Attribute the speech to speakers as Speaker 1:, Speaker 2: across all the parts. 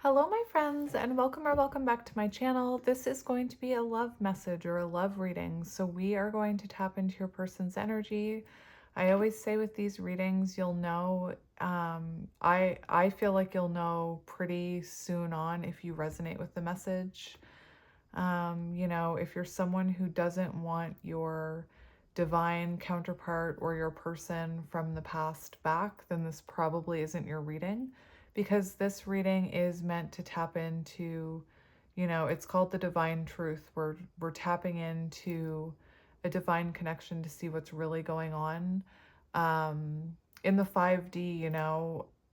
Speaker 1: Hello, my friends, and welcome or welcome back to my channel. This is going to be a love message or a love reading. So we are going to tap into your person's energy. I always say with these readings, you'll know, I feel like you'll know pretty soon on if you resonate with the message. If you're someone who doesn't want your divine counterpart or your person from the past back, then this probably isn't your reading, because this reading is meant to tap into, it's called the divine truth. We're tapping into a divine connection to see what's really going on in the 5D,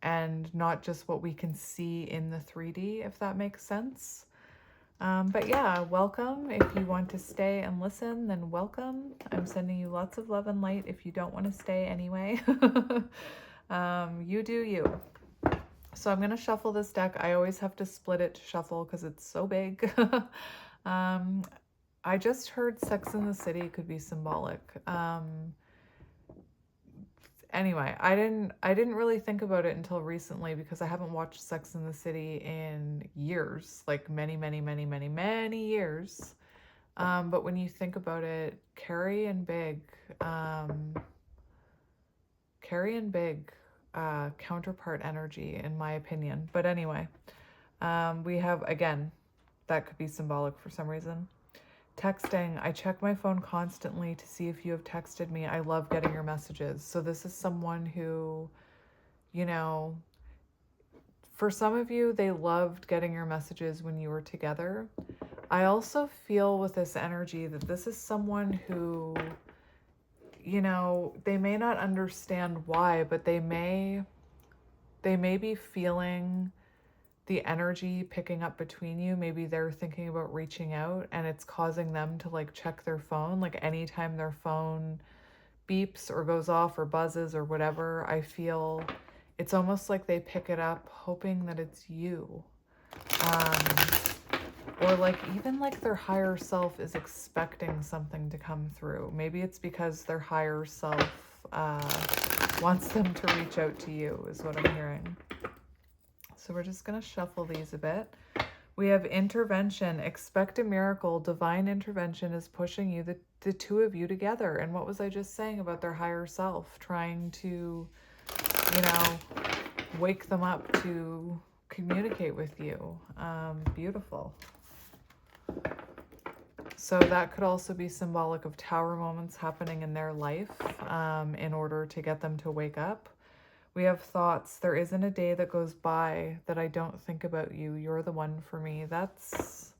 Speaker 1: and not just what we can see in the 3D, if that makes sense. But yeah, welcome. If you want to stay and listen, then welcome. I'm sending you lots of love and light. If you don't want to stay anyway, you do you. So I'm going to shuffle this deck. I always have to split it to shuffle because it's so big. I just heard Sex in the City could be symbolic. Anyway, I didn't really think about it until recently because I haven't watched Sex in the City in years, like many, many, many, many, many years. But when you think about it, Carrie and Big, counterpart energy, in my opinion. But anyway, we have, again, that could be symbolic for some reason. Texting, I check my phone constantly to see if you have texted me. I love getting your messages. So this is someone who, for some of you, they loved getting your messages when you were together. I also feel with this energy that this is someone who, they may not understand why, but they may be feeling the energy picking up between you. Maybe they're thinking about reaching out and it's causing them to like check their phone. Like anytime their phone beeps or goes off or buzzes or whatever, I feel it's almost like they pick it up hoping that it's you. Or like even like their higher self is expecting something to come through. Maybe it's because their higher self wants them to reach out to you, is what I'm hearing. So we're just going to shuffle these a bit. We have intervention. Expect a miracle. Divine intervention is pushing you, the two of you together. And what was I just saying about their higher self? Trying to, wake them up to communicate with you. Beautiful. So that could also be symbolic of tower moments happening in their life in order to get them to wake up. We have thoughts. There isn't a day that goes by that I don't think about you. You're the one for me. That's,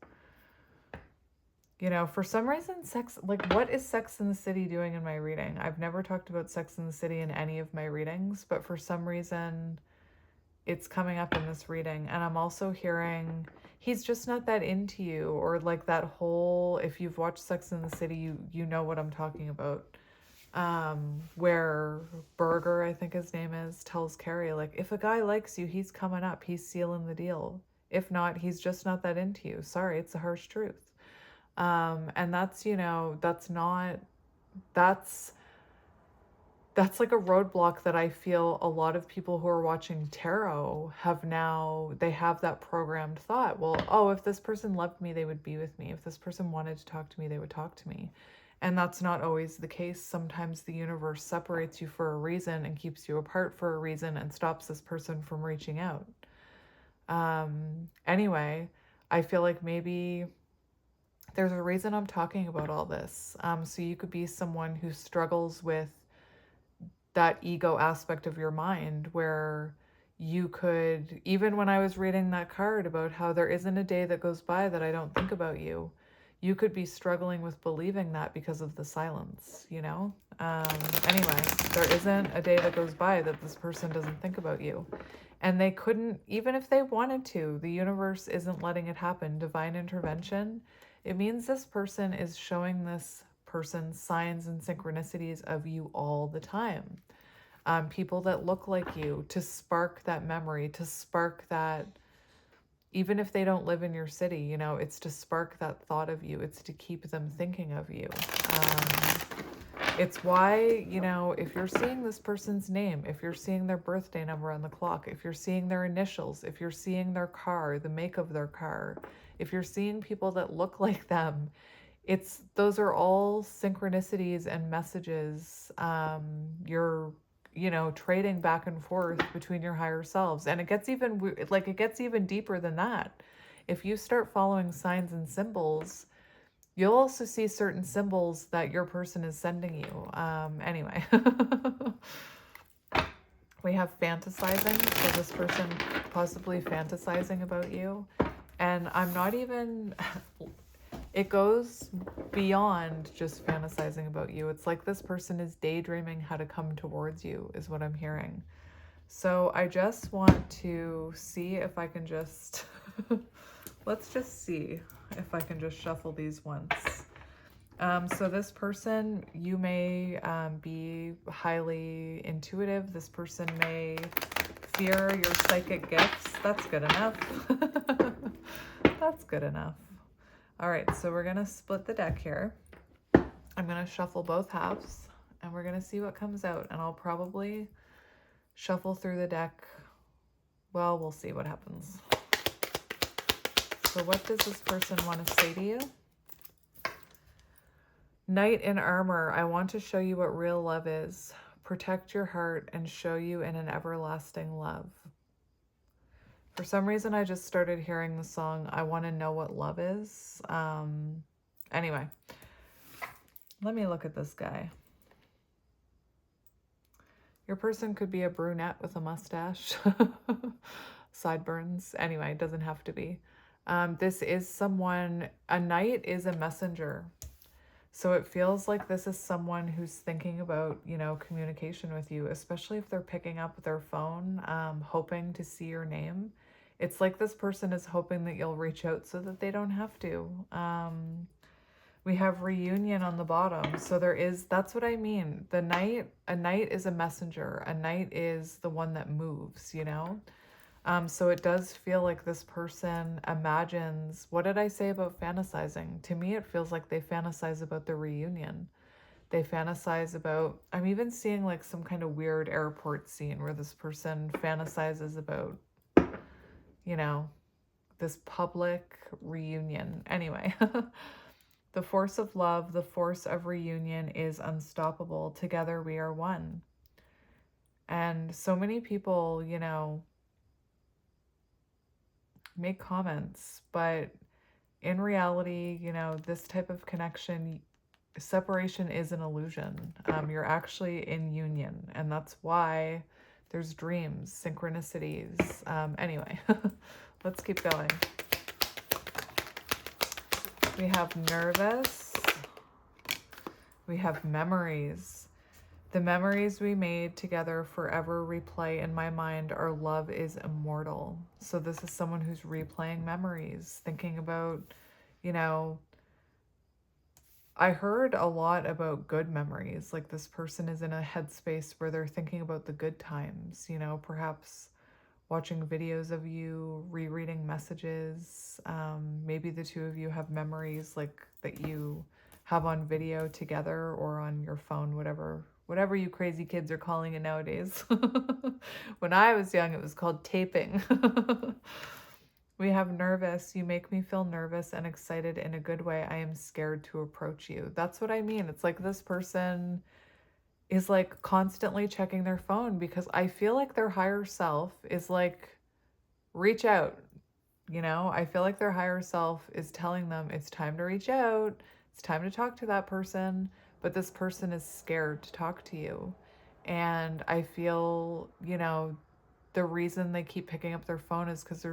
Speaker 1: for some reason, sex, like what is Sex in the City doing in my reading? I've never talked about Sex in the City in any of my readings, but for some reason it's coming up in this reading. And I'm also hearing he's just not that into you, or like that whole, if you've watched Sex in the City, you know what I'm talking about. Where Berger, I think his name is, tells Carrie, like, if a guy likes you, he's coming up, he's sealing the deal. If not, he's just not that into you. Sorry, it's a harsh truth. And that's, that's like a roadblock that I feel a lot of people who are watching tarot have now. They have that programmed thought, well, oh, if this person loved me, they would be with me. If this person wanted to talk to me, they would talk to me. And that's not always the case. Sometimes the universe separates you for a reason and keeps you apart for a reason and stops this person from reaching out. Anyway, I feel like maybe there's a reason I'm talking about all this. So you could be someone who struggles with that ego aspect of your mind, where you could, even when I was reading that card about how there isn't a day that goes by that I don't think about you, you could be struggling with believing that because of the silence, Anyway, there isn't a day that goes by that this person doesn't think about you. And they couldn't, even if they wanted to, the universe isn't letting it happen. Divine intervention, it means this person is showing this person signs and synchronicities of you all the time. People that look like you, to spark that memory, to spark that, even if they don't live in your city, it's to spark that thought of you. It's to keep them thinking of you. It's why, you know, if you're seeing this person's name, if you're seeing their birthday number on the clock, if you're seeing their initials, if you're seeing their car, the make of their car, if you're seeing people that look like them, those are all synchronicities and messages. You're, you know, trading back and forth between your higher selves. And it gets even, like, it gets even deeper than that. If you start following signs and symbols, you'll also see certain symbols that your person is sending you. Anyway, we have fantasizing. So this person possibly fantasizing about you. And I'm not even, it goes beyond just fantasizing about you. It's like this person is daydreaming how to come towards you, is what I'm hearing. So I just want to see if I can just, let's just see if I can just shuffle these once. So this person, you may be highly intuitive. This person may fear your psychic gifts. That's good enough. That's good enough. All right, so we're going to split the deck here. I'm going to shuffle both halves, and we're going to see what comes out. And I'll probably shuffle through the deck. Well, we'll see what happens. So what does this person want to say to you? Knight in armor, I want to show you what real love is. Protect your heart and show you in an everlasting love. For some reason, I just started hearing the song, I Want to Know What Love Is. Anyway, let me look at this guy. Your person could be a brunette with a mustache. Sideburns. Anyway, it doesn't have to be. This is someone, a knight is a messenger. So it feels like this is someone who's thinking about, you know, communication with you, especially if they're picking up their phone, hoping to see your name. It's like this person is hoping that you'll reach out so that they don't have to. We have reunion on the bottom. So that's what I mean. A knight is a messenger. A knight is the one that moves, you know? So it does feel like this person imagines, what did I say about fantasizing? To me, it feels like they fantasize about the reunion. They fantasize about, I'm even seeing like some kind of weird airport scene where this person fantasizes about, you know, this public reunion. Anyway, the force of love, the force of reunion is unstoppable. Together we are one. And so many people, you know, make comments, but in reality, you know, this type of connection, separation is an illusion. You're actually in union, and that's why there's dreams, synchronicities. Anyway, let's keep going. We have nervous. We have memories. The memories we made together forever replay in my mind. Our love is immortal. So this is someone who's replaying memories, thinking about, you know, I heard a lot about good memories. Like this person is in a headspace where they're thinking about the good times, you know, perhaps watching videos of you, rereading messages. Maybe the two of you have memories like that you have on video together or on your phone, whatever you crazy kids are calling it nowadays. When I was young, it was called taping. We have nervous. You make me feel nervous and excited in a good way. I am scared to approach you. That's what I mean. It's like this person is like constantly checking their phone because I feel like their higher self is like, reach out. You know, I feel like their higher self is telling them it's time to reach out. It's time to talk to that person. But this person is scared to talk to you. And I feel, you know, the reason they keep picking up their phone is because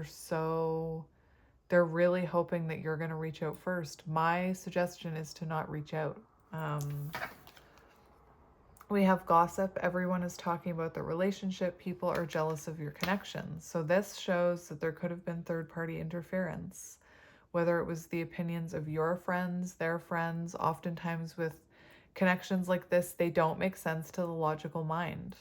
Speaker 1: they're really hoping that you're going to reach out first. My suggestion is to not reach out. We have gossip. Everyone is talking about the relationship. People are jealous of your connections. So this shows that there could have been third-party interference, whether it was the opinions of your friends, their friends. Oftentimes with connections like this, they don't make sense to the logical mind.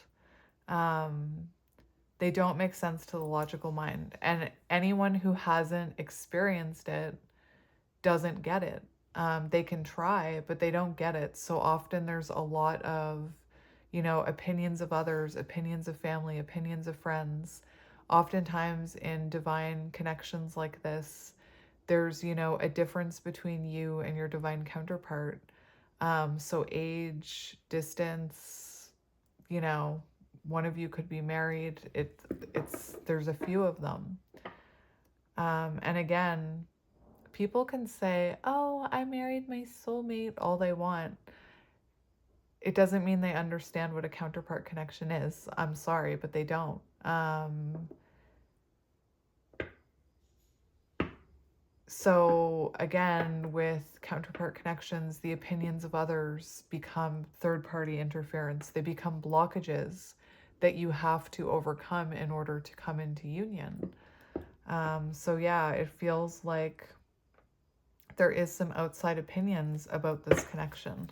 Speaker 1: They don't make sense to the logical mind. And anyone who hasn't experienced it doesn't get it. They can try, but they don't get it. So often there's a lot of, opinions of others, opinions of family, opinions of friends. Oftentimes in divine connections like this, there's, a difference between you and your divine counterpart. So age, distance, one of you could be married. There's a few of them. And again, people can say, oh, I married my soulmate all they want. It doesn't mean they understand what a counterpart connection is. I'm sorry, but they don't. So again, with counterpart connections, the opinions of others become third-party interference. They become blockages that you have to overcome in order to come into union. So yeah, it feels like there is some outside opinions about this connection.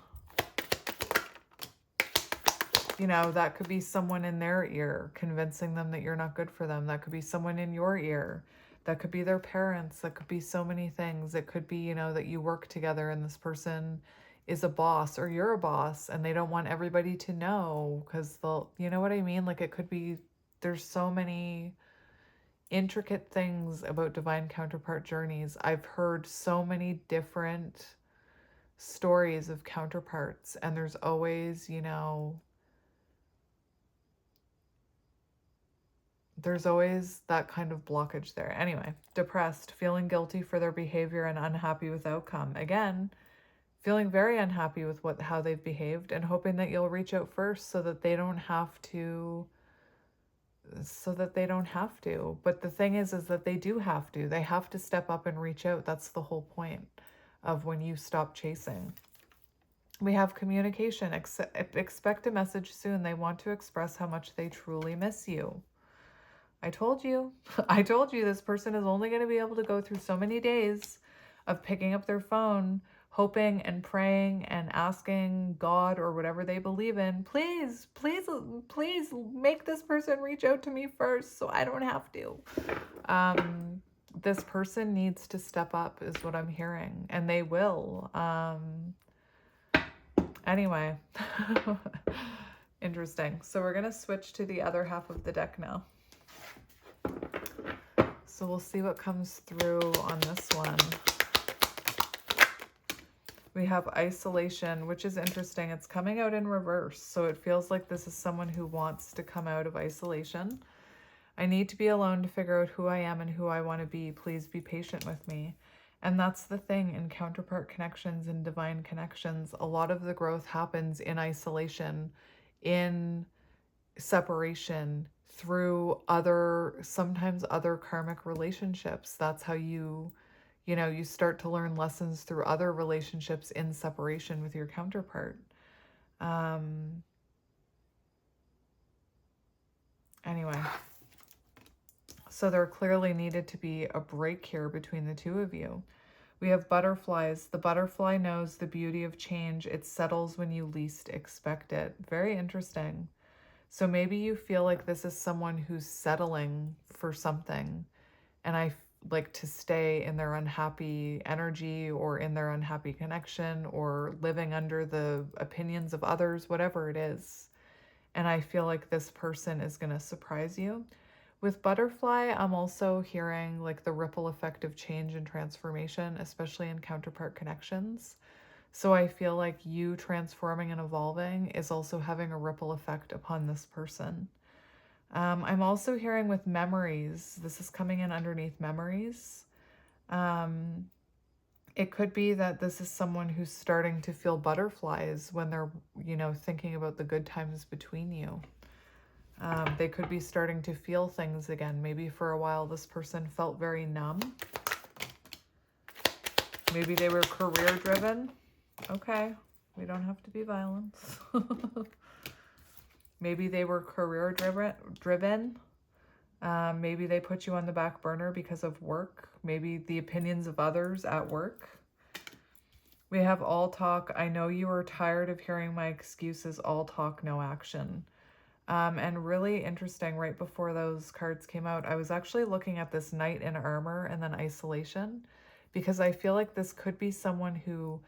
Speaker 1: That could be someone in their ear convincing them that you're not good for them. That could be someone in your ear. That could be their parents. That could be so many things. It could be, that you work together and this person is a boss or you're a boss and they don't want everybody to know because they'll, you know what I mean? Like it could be, there's so many intricate things about divine counterpart journeys. I've heard so many different stories of counterparts and there's always, there's always that kind of blockage there. Anyway, depressed, feeling guilty for their behavior and unhappy with outcome. Again, feeling very unhappy with how they've behaved and hoping that you'll reach out first so that they don't have to. But the thing is that they do have to. They have to step up and reach out. That's the whole point of when you stop chasing. We have communication. Expect a message soon. They want to express how much they truly miss you. I told you. I told you this person is only going to be able to go through so many days of picking up their phone, hoping and praying and asking God or whatever they believe in, please, please, please make this person reach out to me first so I don't have to. This person needs to step up is what I'm hearing, and they will. Anyway, interesting. So we're going to switch to the other half of the deck now. So we'll see what comes through on this one. We have isolation, which is interesting. It's coming out in reverse. So it feels like this is someone who wants to come out of isolation. I need to be alone to figure out who I am and who I want to be. Please be patient with me. And that's the thing in counterpart connections and divine connections. A lot of the growth happens in isolation, in separation, through sometimes other karmic relationships. That's how you start to learn lessons through other relationships in separation with your counterpart. Anyway, so there clearly needed to be a break here between the two of you. We have butterflies. The butterfly knows the beauty of change. It settles when you least expect it. Very interesting. So maybe you feel like this is someone who's settling for something, and I like to stay in their unhappy energy or in their unhappy connection or living under the opinions of others, whatever it is. And I feel like this person is going to surprise you. With butterfly, I'm also hearing like the ripple effect of change and transformation, especially in counterpart connections. So I feel like you transforming and evolving is also having a ripple effect upon this person. I'm also hearing with memories. This is coming in underneath memories. It could be that this is someone who's starting to feel butterflies when they're, thinking about the good times between you. They could be starting to feel things again. Maybe for a while this person felt very numb. Maybe they were career driven. Okay, we don't have to be violent. Maybe they were career driven. Maybe they put you on the back burner because of work. Maybe the opinions of others at work. We have all talk. I know you are tired of hearing my excuses. All talk, no action. And really interesting, right before those cards came out, I was actually looking at this knight in armor and then isolation, because I feel like this could be someone who,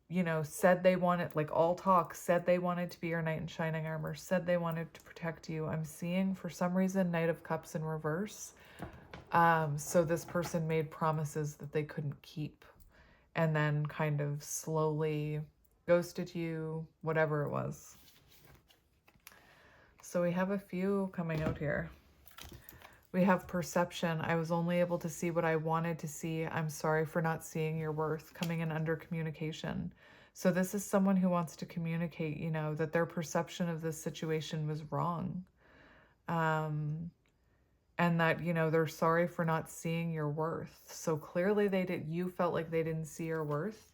Speaker 1: you know, said they wanted, like all talk, said they wanted to be your knight in shining armor, said they wanted to protect you. I'm seeing for some reason Knight of Cups in reverse. So this person made promises that they couldn't keep and then kind of slowly ghosted you, whatever it was. So we have a few coming out here. We have perception. I was only able to see what I wanted to see. I'm sorry for not seeing your worth, coming in under communication. So this is someone who wants to communicate, you know, that their perception of this situation was wrong. And that, you know, they're sorry for not seeing your worth. So clearly you felt like they didn't see your worth.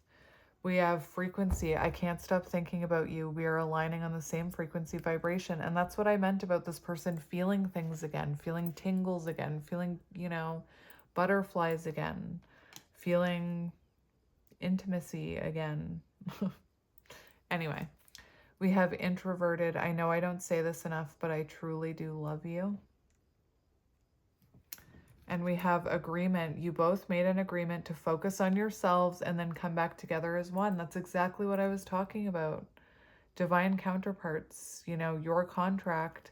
Speaker 1: We have frequency. I can't stop thinking about you. We are aligning on the same frequency vibration. And that's what I meant about this person feeling things again, feeling tingles again, feeling, you know, butterflies again, feeling intimacy again. Anyway, we have introverted. I know I don't say this enough, but I truly do love you. And we have agreement. You both made an agreement to focus on yourselves and then come back together as one. That's exactly what I was talking about. Divine counterparts, you know, your contract.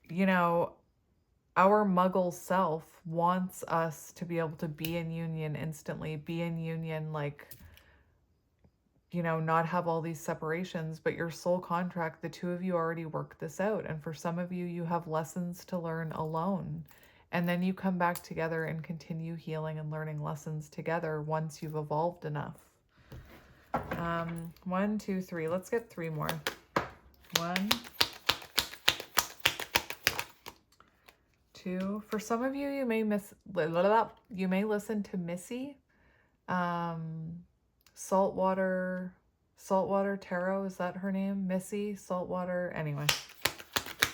Speaker 1: You know, our muggle self wants us to be able to be in union instantly, be in union, like, you know, not have all these separations, but your soul contract, the two of you already worked this out. And for some of you, you have lessons to learn alone. And then you come back together and continue healing and learning lessons together once you've evolved enough. 1, 2, 3. Let's get 3 more. 1, 2. For some of you, you may listen to Missy. Saltwater Tarot, is that her name? Missy, Saltwater, anyway.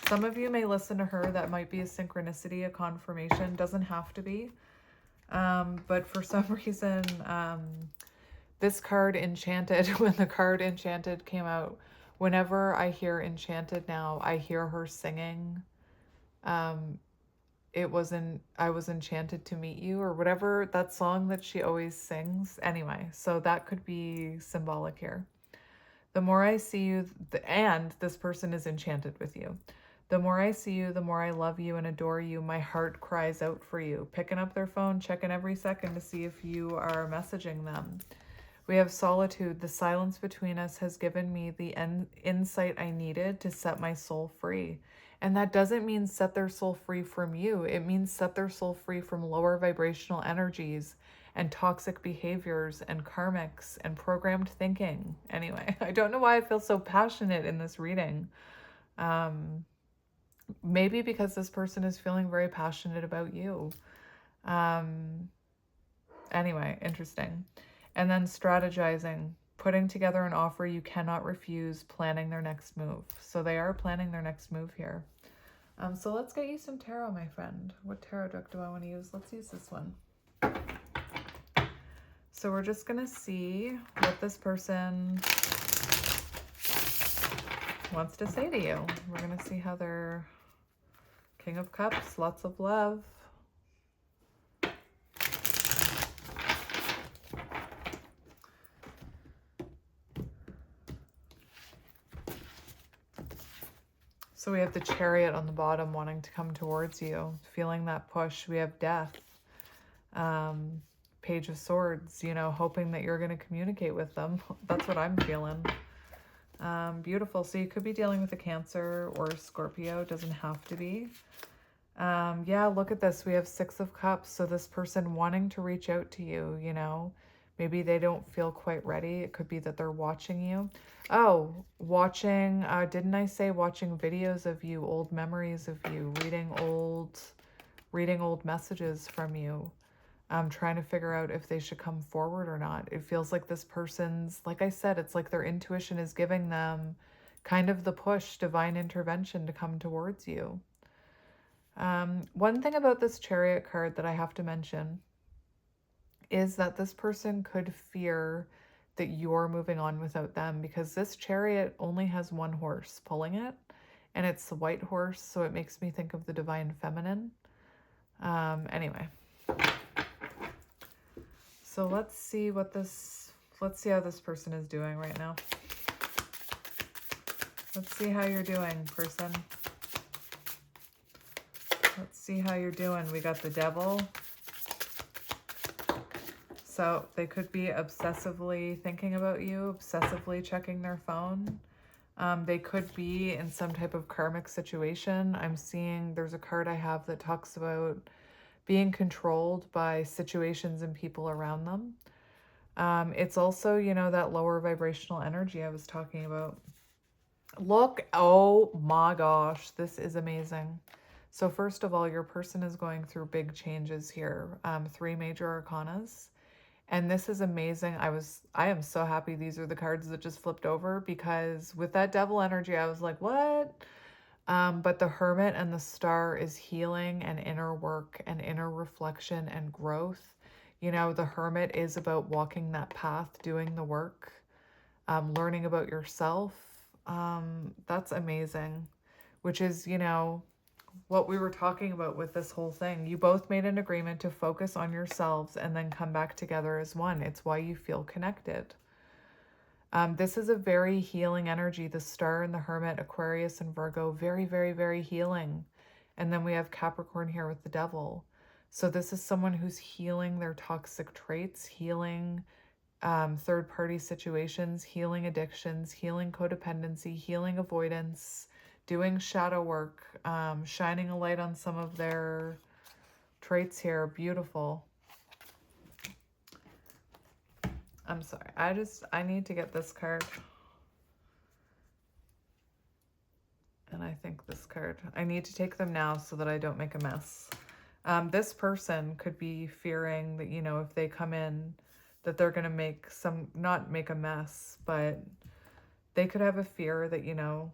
Speaker 1: Some of you may listen to her. That might be a synchronicity, a confirmation. Doesn't have to be. But for some reason, this card Enchanted, when the card Enchanted came out, whenever I hear Enchanted now, I hear her singing. I was enchanted to meet you, or whatever, that song that she always sings. Anyway, so that could be symbolic here. The more I see you, and this person is enchanted with you. The more I see you, the more I love you and adore you. My heart cries out for you. Picking up their phone, checking every second to see if you are messaging them. We have solitude. The silence between us has given me the insight I needed to set my soul free. And that doesn't mean set their soul free from you. It means set their soul free from lower vibrational energies and toxic behaviors and karmics and programmed thinking. Anyway, I don't know why I feel so passionate in this reading. Maybe because this person is feeling very passionate about you. Anyway, interesting. And then strategizing, putting together an offer you cannot refuse, planning their next move. So they are planning their next move here. So let's get you some tarot, my friend. What tarot deck do I want to use? Let's use this one. So we're just going to see what this person wants to say to you. We're going to see how they're King of Cups, lots of love. So we have the Chariot on the bottom wanting to come towards you, feeling that push. We have Death. Page of Swords, you know, hoping that you're going to communicate with them. That's what I'm feeling. Beautiful. So you could be dealing with a Cancer or a Scorpio. Doesn't have to be. Yeah, look at this. We have 6 of Cups. So this person wanting to reach out to you, you know, maybe they don't feel quite ready. It could be that they're watching you. Oh, watching, didn't I say watching videos of you, old memories of you, reading old messages from you. I'm trying to figure out if they should come forward or not. It feels like this person's, like I said, it's like their intuition is giving them kind of the push, divine intervention to come towards you. One thing about this Chariot card that I have to mention is that this person could fear that you're moving on without them, because this Chariot only has 1 horse pulling it, and it's the white horse, so it makes me think of the divine feminine. Anyway. So let's see how this person is doing right now. Let's see how you're doing, person. Let's see how you're doing. We got the Devil. So they could be obsessively thinking about you, obsessively checking their phone. They could be in some type of karmic situation. I'm seeing there's a card I have that talks about being controlled by situations and people around them. It's also, you know, that lower vibrational energy I was talking about. Look, oh my gosh, this is amazing. So first of all, your person is going through big changes here. 3 major arcanas. And this is amazing. I am so happy these are the cards that just flipped over, because with that Devil energy, I was like, what? But the Hermit and the Star is healing and inner work and inner reflection and growth. You know, the Hermit is about walking that path, doing the work, learning about yourself. That's amazing, which is, you know, what we were talking about with this whole thing. You both made an agreement to focus on yourselves and then come back together as one. It's why you feel connected. This is a very healing energy. The Star and the Hermit, Aquarius and Virgo, very, very, very healing. And then we have Capricorn here with the Devil. So this is someone who's healing their toxic traits, healing third-party situations, healing addictions, healing codependency, healing avoidance, doing shadow work, shining a light on some of their traits here. Beautiful. I'm sorry. I need to get this card. And I think this card. I need to take them now so that I don't make a mess. This person could be fearing that, you know, if they come in, that they're going to not make a mess, but they could have a fear that, you know,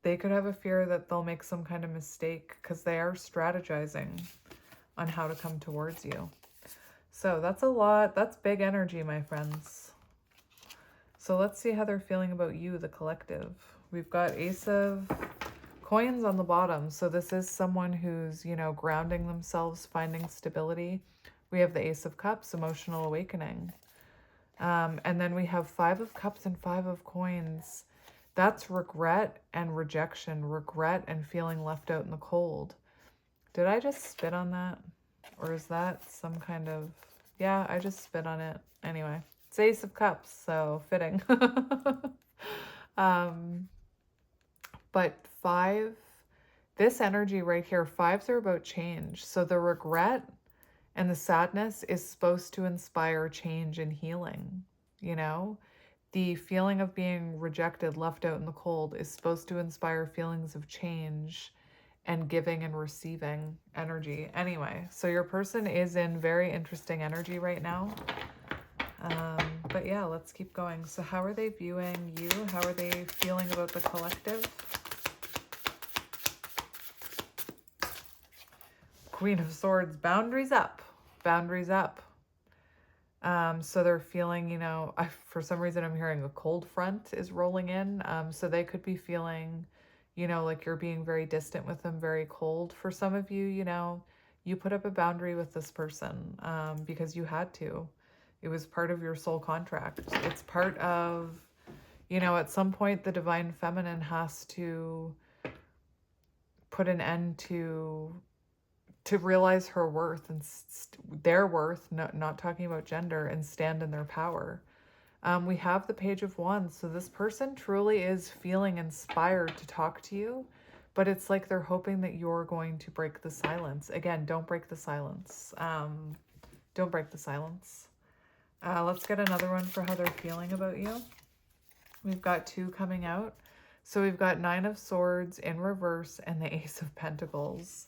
Speaker 1: they could have a fear that they'll make some kind of mistake, because they are strategizing on how to come towards you. So that's a lot. That's big energy, my friends. So let's see how they're feeling about you, the collective. We've got Ace of Coins on the bottom. So this is someone who's, you know, grounding themselves, finding stability. We have the Ace of Cups, emotional awakening. And then we have 5 of Cups and 5 of Coins. That's regret and rejection, regret and feeling left out in the cold. Did I just spit on that? Or is that some kind of... Yeah, I just spit on it. Anyway, it's Ace of Cups, so fitting. But 5, this energy right here, 5s are about change. So the regret and the sadness is supposed to inspire change and healing, you know? The feeling of being rejected, left out in the cold, is supposed to inspire feelings of change and giving and receiving energy. Anyway, so your person is in very interesting energy right now. But yeah, let's keep going. So how are they viewing you? How are they feeling about the collective? Queen of Swords, boundaries up, boundaries up. So they're feeling, you know, for some reason I'm hearing a cold front is rolling in. So they could be feeling, you know, like you're being very distant with them, very cold. For some of you, you know, you put up a boundary with this person because you had to. It was part of your soul contract. It's part of, you know, at some point the divine feminine has to put an end to realize her worth and their worth, not talking about gender, and stand in their power. We have the Page of Wands. So this person truly is feeling inspired to talk to you, but it's like they're hoping that you're going to break the silence. Again, don't break the silence. Don't break the silence. Let's get another one for how they're feeling about you. We've got 2 coming out. So we've got 9 of Swords in reverse and the Ace of Pentacles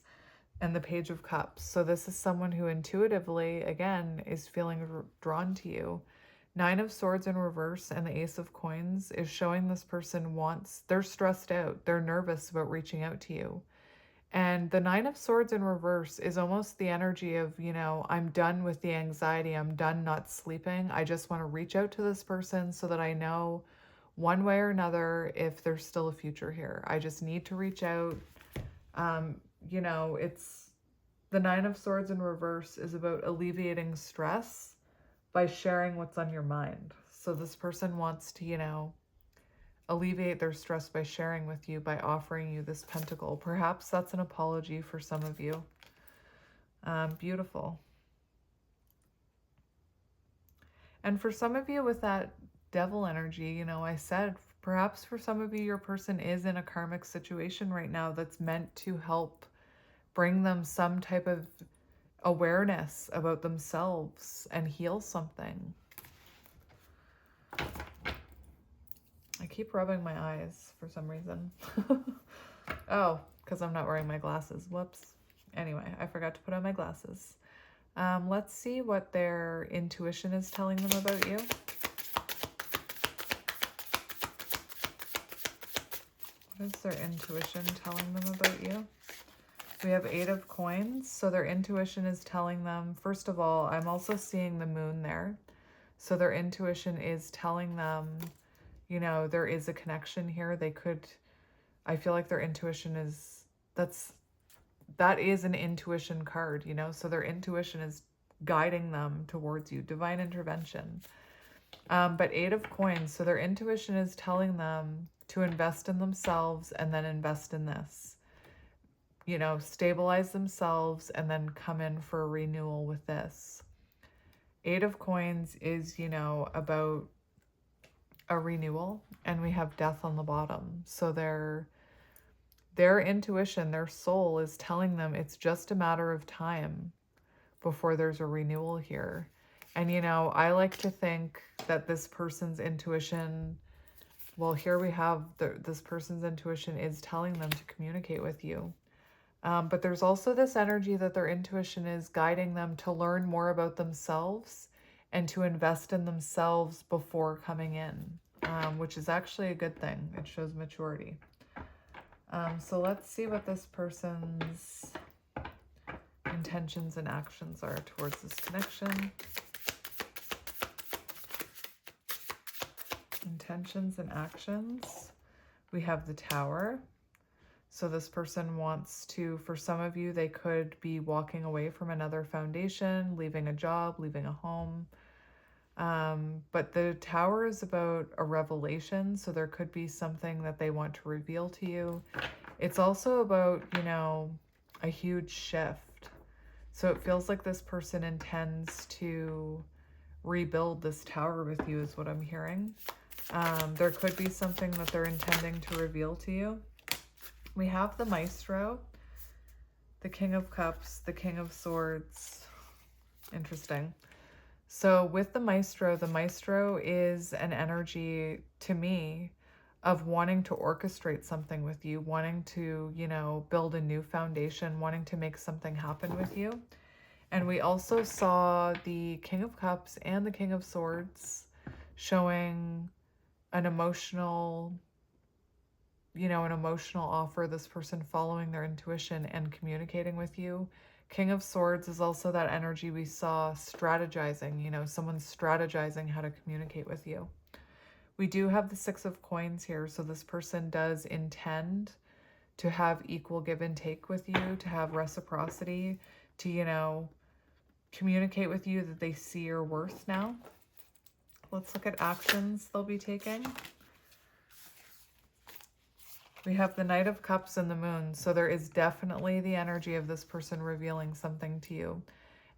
Speaker 1: and the Page of Cups. So this is someone who intuitively, again, is feeling drawn to you. 9 of Swords in reverse and the Ace of Coins is showing this person they're stressed out. They're nervous about reaching out to you. And the 9 of Swords in reverse is almost the energy of, you know, I'm done with the anxiety. I'm done not sleeping. I just want to reach out to this person so that I know one way or another if there's still a future here. I just need to reach out. You know, The Nine of Swords in reverse is about alleviating stress by sharing what's on your mind. So this person wants to, you know, alleviate their stress by sharing with you, by offering you this pentacle. Perhaps that's an apology for some of you. Beautiful. And for some of you with that devil energy, you know, I said, perhaps for some of you, your person is in a karmic situation right now that's meant to help bring them some type of awareness about themselves and heal something. I keep rubbing my eyes for some reason. Oh, because I'm not wearing my glasses. Whoops. Anyway, I forgot to put on my glasses. Let's see what their intuition is telling them about you. What is their intuition telling them about you? We have 8 of coins. So their intuition is telling them, first of all, I'm also seeing the moon there. So their intuition is telling them, you know, there is a connection here. They could, I feel like their intuition is, that is an intuition card, you know, so their intuition is guiding them towards you, divine intervention. But 8 of coins, so their intuition is telling them to invest in themselves and then invest in this, you know, stabilize themselves and then come in for a renewal with this. 8 of coins is, you know, about a renewal, and we have death on the bottom. So their intuition, their soul is telling them it's just a matter of time before there's a renewal here. And, you know, I like to think that this person's intuition, well, here we have this person's intuition is telling them to communicate with you. But there's also this energy that their intuition is guiding them to learn more about themselves and to invest in themselves before coming in, which is actually a good thing. It shows maturity. So let's see what this person's intentions and actions are towards this connection. Intentions and actions. We have the Tower. So this person wants to, for some of you, they could be walking away from another foundation, leaving a job, leaving a home. But the Tower is about a revelation. So there could be something that they want to reveal to you. It's also about, you know, a huge shift. So it feels like this person intends to rebuild this tower with you is what I'm hearing. There could be something that they're intending to reveal to you. We have the Maestro, the King of Cups, the King of Swords. Interesting. So with the Maestro is an energy to me of wanting to orchestrate something with you, wanting to, you know, build a new foundation, wanting to make something happen with you. And we also saw the King of Cups and the King of Swords showing an emotional, you know, an emotional offer, this person following their intuition and communicating with you. King of Swords is also that energy we saw strategizing, you know, someone strategizing how to communicate with you. We do have the 6 of coins here, so this person does intend to have equal give and take with you, to have reciprocity, to, you know, communicate with you that they see your worth now. Let's look at actions they'll be taking. We have the Knight of Cups and the Moon, so there is definitely the energy of this person revealing something to you.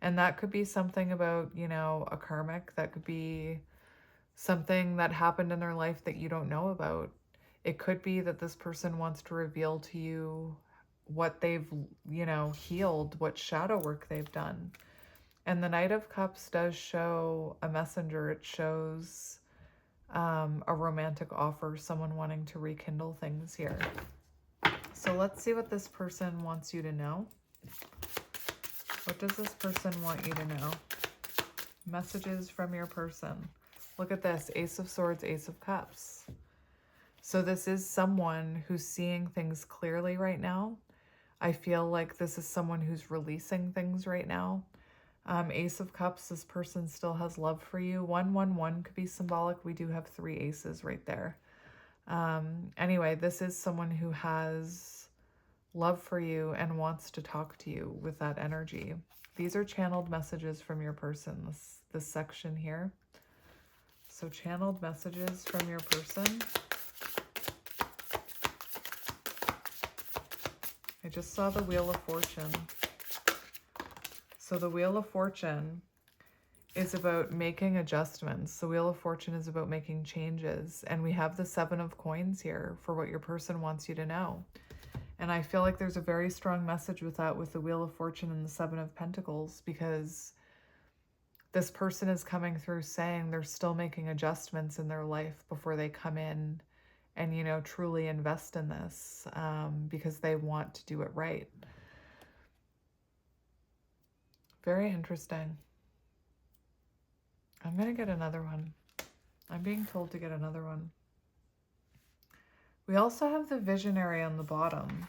Speaker 1: And that could be something about, you know, a karmic. That could be something that happened in their life that you don't know about. It could be that this person wants to reveal to you what they've, you know, healed, what shadow work they've done. And the Knight of Cups does show a messenger. It shows a romantic offer, someone wanting to rekindle things here. So let's see what this person wants you to know. What does this person want you to know? Messages from your person. Look at this, Ace of Swords, Ace of Cups. So this is someone who's seeing things clearly right now. I feel like this is someone who's releasing things right now. Ace of Cups, this person still has love for you. 111 could be symbolic. We do have 3 aces right there. Anyway, this is someone who has love for you and wants to talk to you with that energy. These are channeled messages from your person, this section here. So channeled messages from your person. I just saw the Wheel of Fortune. So the Wheel of Fortune is about making adjustments. The Wheel of Fortune is about making changes. And we have the 7 of Coins here for what your person wants you to know. And I feel like there's a very strong message with that, with the Wheel of Fortune and the 7 of Pentacles, because this person is coming through saying they're still making adjustments in their life before they come in and, you know, truly invest in this, because they want to do it right. Very interesting. I'm going to get another one. I'm being told to get another one. We also have the Visionary on the bottom.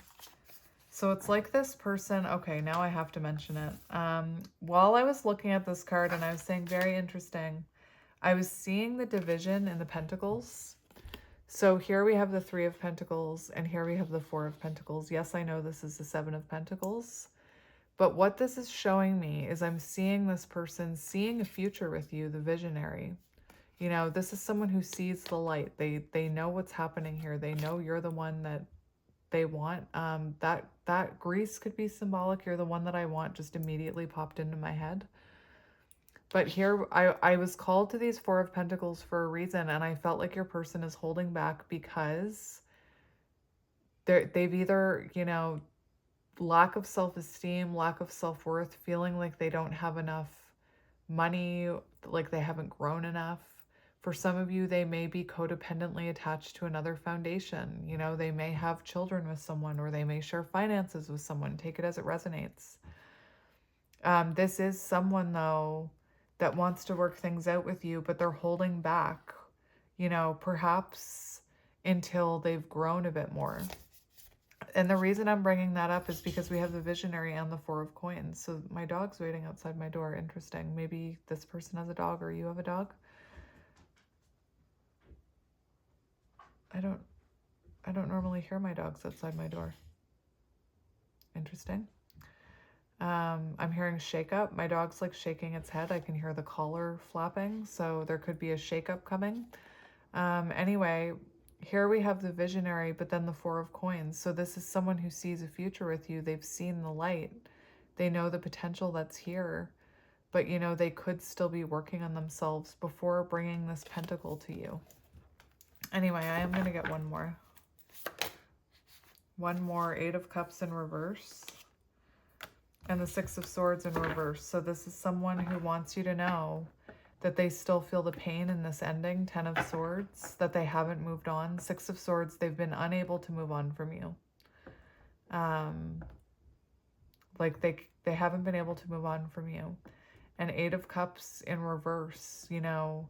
Speaker 1: So it's like this person, okay, now I have to mention it. While I was looking at this card and I was saying very interesting, I was seeing the division in the Pentacles. So here we have the 3 of Pentacles and here we have the 4 of Pentacles. Yes, I know this is the 7 of Pentacles. But what this is showing me is I'm seeing this person seeing a future with you, the Visionary. You know, this is someone who sees the light. They know what's happening here. They know you're the one that they want. That Greece could be symbolic. You're the one that I want just immediately popped into my head. But here I was called to these 4 of Pentacles for a reason, and I felt like your person is holding back because they've either, you know, lack of self-esteem, lack of self-worth, feeling like they don't have enough money, like they haven't grown enough. For some of you, they may be codependently attached to another foundation. You know, they may have children with someone, or they may share finances with someone. Take it as it resonates. This is someone, though, that wants to work things out with you, but they're holding back, you know, perhaps until they've grown a bit more. And the reason I'm bringing that up is because we have the Visionary and the 4 of Coins. So my dog's waiting outside my door. Interesting. Maybe this person has a dog or you have a dog. I don't normally hear my dogs outside my door. Interesting. I'm hearing shake up. My dog's like shaking its head. I can hear the collar flapping. So there could be a shake up coming. Anyway, here we have the Visionary, but then the 4 of Coins. So this is someone who sees a future with you. They've seen the light. They know the potential that's here. But, you know, they could still be working on themselves before bringing this pentacle to you. Anyway, I am going to get one more. One more, 8 of Cups in reverse. And the 6 of Swords in reverse. So this is someone who wants you to know that they still feel the pain in this ending. 10 of Swords, that they haven't moved on. 6 of Swords, they've been unable to move on from you. Like they haven't been able to move on from you. And 8 of Cups in reverse, you know,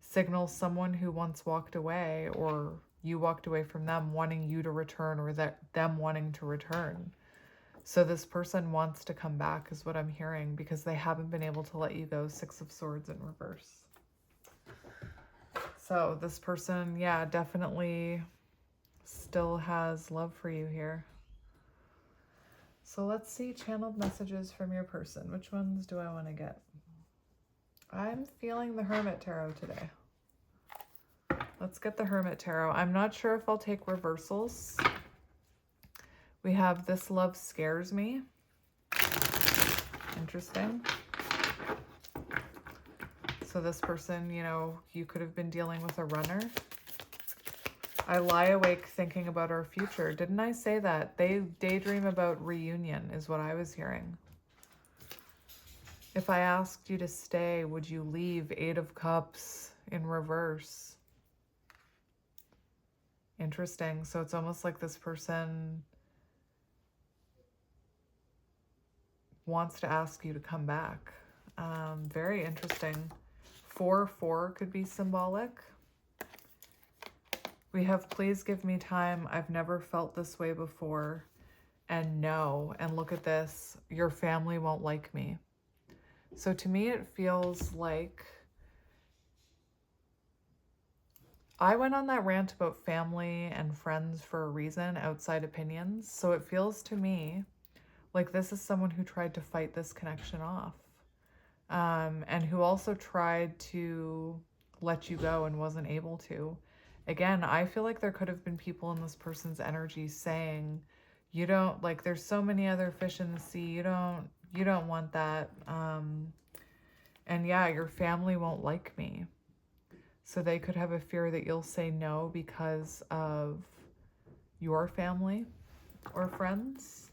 Speaker 1: signals someone who once walked away, or you walked away from them, wanting you to return, or them wanting to return. So this person wants to come back is what I'm hearing, because they haven't been able to let you go. 6 of Swords in reverse. So this person, yeah, definitely still has love for you here. So let's see channeled messages from your person. Which ones do I want to get? I'm feeling the Hermit Tarot today. Let's get the Hermit Tarot. I'm not sure if I'll take reversals. We have This Love Scares Me. Interesting. So this person, you know, you could have been dealing with a runner. I lie awake thinking about our future. Didn't I say that? They daydream about reunion is what I was hearing. If I asked you to stay, would you leave? 8 of Cups in reverse. Interesting. So it's almost like this person wants to ask you to come back. Very interesting. 4-4 could be symbolic. We have Please Give Me Time. I've never felt this way before. And no. And look at this. Your family won't like me. So to me, it feels like I went on that rant about family and friends for a reason, outside opinions. So it feels to me like this is someone who tried to fight this connection off, and who also tried to let you go and wasn't able to. Again, I feel like there could have been people in this person's energy saying, you don't, like, there's so many other fish in the sea, you don't want that. And yeah, your family won't like me. So they could have a fear that you'll say no because of your family or friends.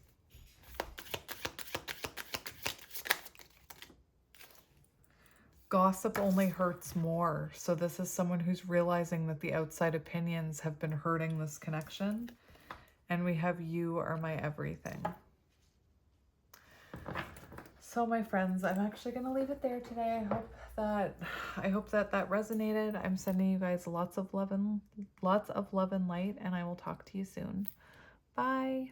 Speaker 1: Gossip only hurts more. So this is someone who's realizing that the outside opinions have been hurting this connection. And we have you are my everything. So my friends, I'm actually going to leave it there today. I hope that resonated. I'm sending you guys lots of love and light, and I will talk to you soon. Bye.